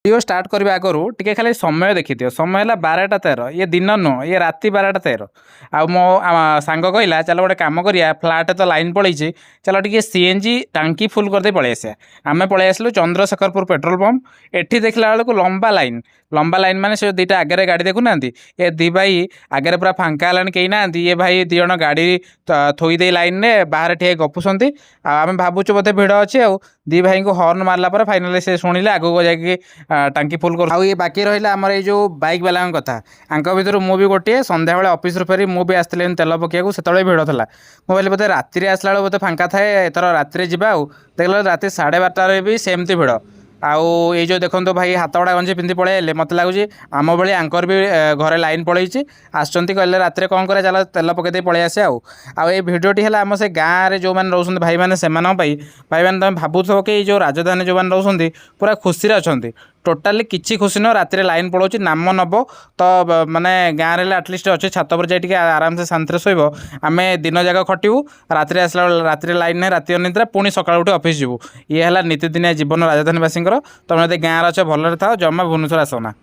Video start करने आगु टे खाली समय देखिदियो समय है 12:13 ये दिन नुह ये राति 12:13 आ मो सांग कहला चलो गोटे कम करिया फ्लाट तो लाइन पलैची चलो टे सीएनजी टांकी फुल करदे पलि आसा आम पलि आसलु चंद्रशेखरपुर पेट्रोल पंप एठी देखला बेलू लंबा लाइन माने से दुईटा आगे गाड़ी देखुना ये दी भाई आगे पूरा फांका है कहीं ना ये भाई दी जन गाड़ी थोईदे लाइन रे बाहर ठिया गपुंट आम भावुँ बोधे भिड़ अच्छे दी भाई को हॉर्न मारला पर फाइनाली से शुणिले आगू जाकि टांकी फुल कर ये बाकी रहा आमर ये जो बाइक वाला कथा आंक भर मुझे गोटे संध्या बेले ऑफिस फेरी मुझे आसती तेल पकड़ा से भिड़ था मुझे बोधे राति आसला बेलू बोधे फांका थाए एथर राति जा देखल राति 12:30 भी सेमती भिड़ आउ ये जो देखो भाई हाथ बड़ा गंजी पिंधि पलैले मत लगुच आम भाई आंकर भी घरे लाइन पलैची आसुँच कहले रात कौन कर चल तेल पकईदे पलि आसे आउ भिडियोटी है आम से गाँव में जो मैंने रोचे भाई मैंने से भाई मैंने तुम भावुथ कि जो राजधानी जो मैंने रोचे पूरा खुशी अच्छा टोटाली किसी खुशी नुह राति लाइन पड़ोची नाम नब तो माने गाँव में आटलिस्ट अच्छे छात पर जाए आराम से शांति शोब आम दिन जाक खटू राति आसला राति लाइन नहीं राति अनिद्रा पुणी सका उठी ऑफिस जीवु ये है नीतिदिनिया जीवन राजधानीवासी तुम गाँव अच्छे भलरे था जमा भुवनेश्वर आसना।